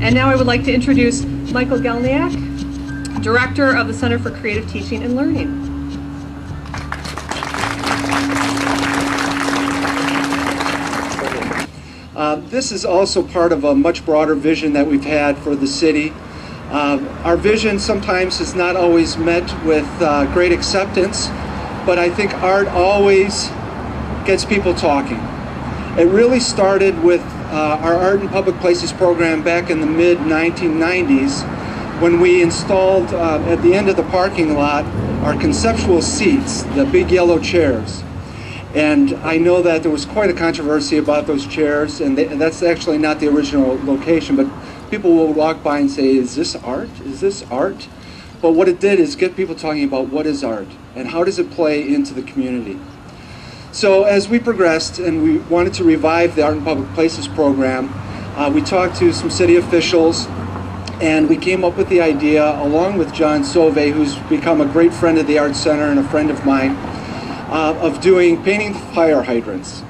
And now I would like to introduce Michael Gelniak, Director of the Center for Creative Teaching and Learning. This is also part of a much broader vision that we've had for the city. Our vision sometimes is not always met with great acceptance, but I think art always gets people talking. It really started with our Art in Public Places program back in the mid-1990s when we installed at the end of the parking lot our conceptual seats, the big yellow chairs. And I know that there was quite a controversy about those chairs, and that's actually not the original location, but people will walk by and say, is this art? Is this art? But what it did is get people talking about what is art and how does it play into the community. So as we progressed and we wanted to revive the Art in Public Places program, we talked to some city officials, and we came up with the idea, along with John Sove, who's become a great friend of the Art Center and a friend of mine, of doing painting fire hydrants.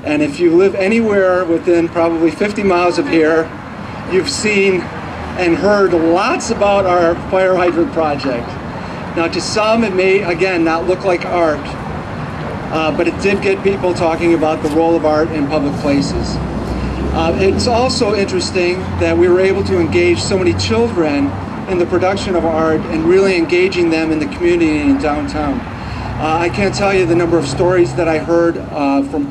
And if you live anywhere within probably 50 miles of here, you've seen and heard lots about our fire hydrant project. Now to some it may, again, not look like art, but it did get people talking about the role of art in public places. It's also interesting that we were able to engage so many children in the production of art and really engaging them in the community in downtown. I can't tell you the number of stories that I heard from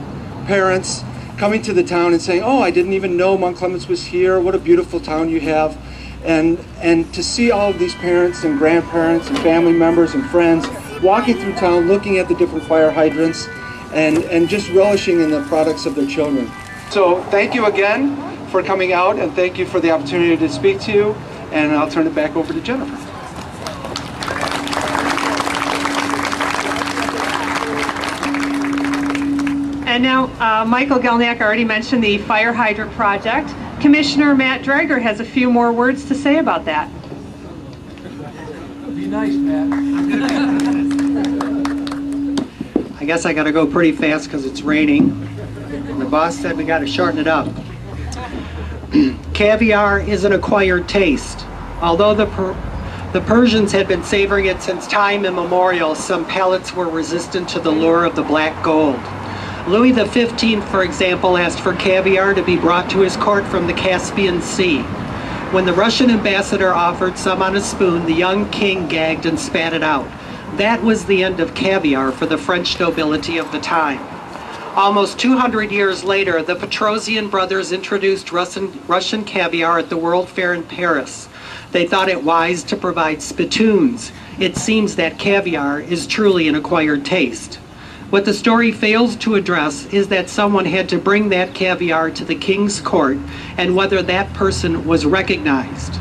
parents coming to the town and saying, oh, I didn't even know Mount Clemens was here, what a beautiful town you have. And to see all of these parents and grandparents and family members and friends walking through town, looking at the different fire hydrants and just relishing in the products of their children. So thank you again for coming out, and thank you for the opportunity to speak to you, and I'll turn it back over to Jennifer. And now, Michael Gelniak already mentioned the fire hydrant project. Commissioner Matt Drager has a few more words to say about that. Be nice, Matt. I guess I gotta go pretty fast because it's raining. And the boss said we gotta shorten it up. Caviar is an acquired taste. Although the Persians had been savoring it since time immemorial, some palates were resistant to the lure of the black gold. Louis XV, for example, asked for caviar to be brought to his court from the Caspian Sea. When the Russian ambassador offered some on a spoon, the young king gagged and spat it out. That was the end of caviar for the French nobility of the time. Almost 200 years later, the Petrosian brothers introduced Russian caviar at the World Fair in Paris. They thought it wise to provide spittoons. It seems that caviar is truly an acquired taste. What the story fails to address is that someone had to bring that caviar to the king's court and whether that person was recognized.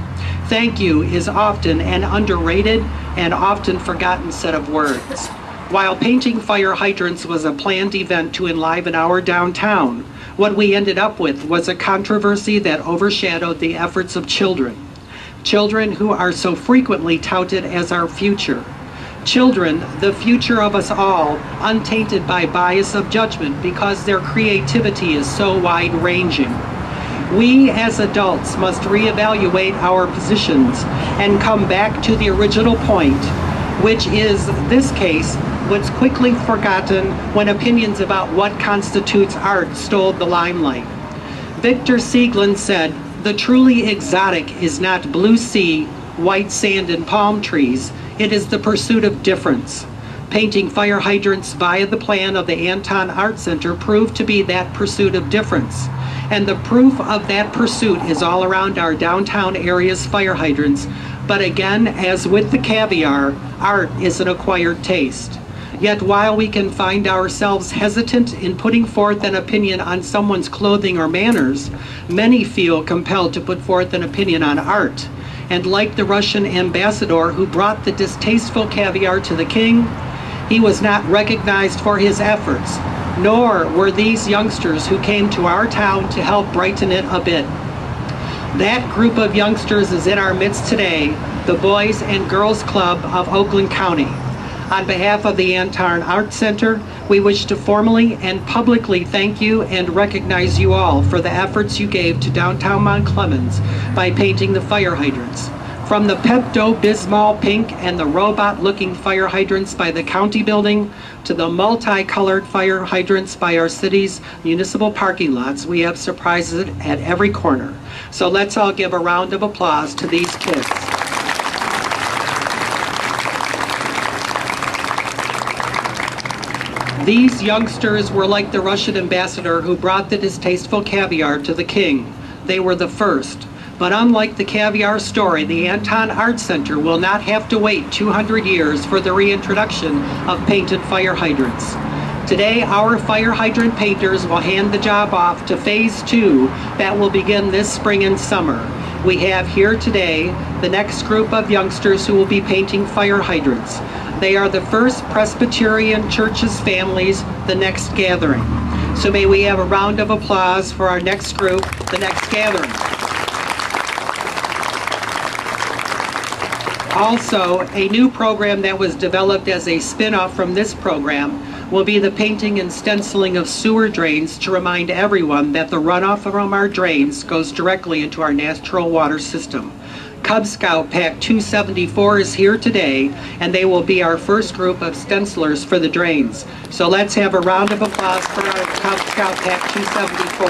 Thank you is often an underrated and often forgotten set of words. While painting fire hydrants was a planned event to enliven our downtown, what we ended up with was a controversy that overshadowed the efforts of children. Children who are so frequently touted as our future. Children, the future of us all, untainted by bias of judgment because their creativity is so wide-ranging. We as adults must reevaluate our positions and come back to the original point, which is, this case, was quickly forgotten when opinions about what constitutes art stole the limelight. Victor Sieglin said, "The truly exotic is not blue sea, white sand, and palm trees. It is the pursuit of difference." Painting fire hydrants via the plan of the Anton Art Center proved to be that pursuit of difference. And the proof of that pursuit is all around our downtown area's fire hydrants. But again, as with the caviar, art is an acquired taste. Yet while we can find ourselves hesitant in putting forth an opinion on someone's clothing or manners, many feel compelled to put forth an opinion on art. And like the Russian ambassador who brought the distasteful caviar to the king, he was not recognized for his efforts, nor were these youngsters who came to our town to help brighten it a bit. That group of youngsters is in our midst today, the Boys and Girls Club of Oakland County. On behalf of the Anton Art Center, we wish to formally and publicly thank you and recognize you all for the efforts you gave to downtown Mount Clemens by painting the fire hydrants. From the Pepto-Bismol pink and the robot-looking fire hydrants by the county building to the multicolored fire hydrants by our city's municipal parking lots, we have surprises at every corner. So let's all give a round of applause to these kids. These youngsters were like the Russian ambassador who brought the distasteful caviar to the king. They were the first. But unlike the caviar story, the Anton Art Center will not have to wait 200 years for the reintroduction of painted fire hydrants. Today, our fire hydrant painters will hand the job off to Phase 2 that will begin this spring and summer. We have here today the next group of youngsters who will be painting fire hydrants. They are the First Presbyterian Church's families, the next gathering. So may we have a round of applause for our next group, the next gathering. Also, a new program that was developed as a spin-off from this program will be the painting and stenciling of sewer drains to remind everyone that the runoff from our drains goes directly into our natural water system. Cub Scout Pack 274 is here today, and they will be our first group of stencilers for the drains. So let's have a round of applause for our Cub Scout Pack 274.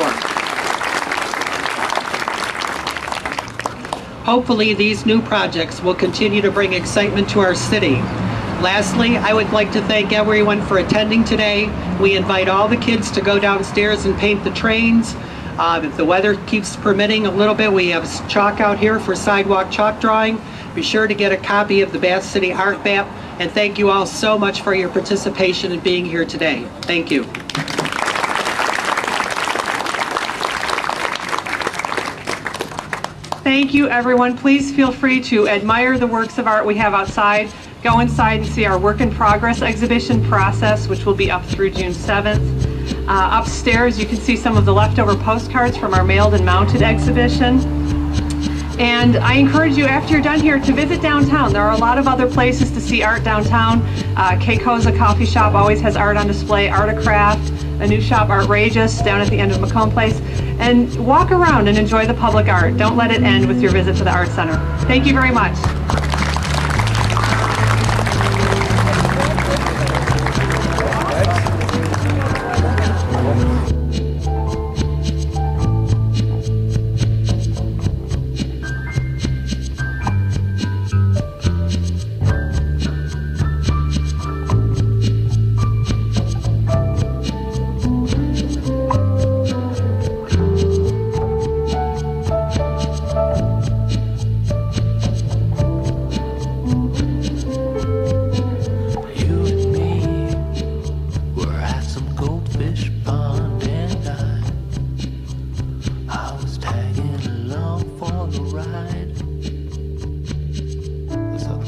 Hopefully, these new projects will continue to bring excitement to our city. Lastly, I would like to thank everyone for attending today. We invite all the kids to go downstairs and paint the trains. If the weather keeps permitting a little bit, we have chalk out here for sidewalk chalk drawing. Be sure to get a copy of the Bath City Art Map, and thank you all so much for your participation in being here today. Thank you. Thank you, everyone. Please feel free to admire the works of art we have outside. Go inside and see our work in progress exhibition process, which will be up through June 7th. Upstairs, you can see some of the leftover postcards from our mailed and mounted exhibition. And I encourage you, after you're done here, to visit downtown. There are a lot of other places to see art downtown. Keikoza Coffee Shop always has art on display, Articraft, a new shop, Artrageous, down at the end of Macomb Place. And walk around and enjoy the public art. Don't let it end with your visit to the Art Center. Thank you very much. Tagging along for the ride. So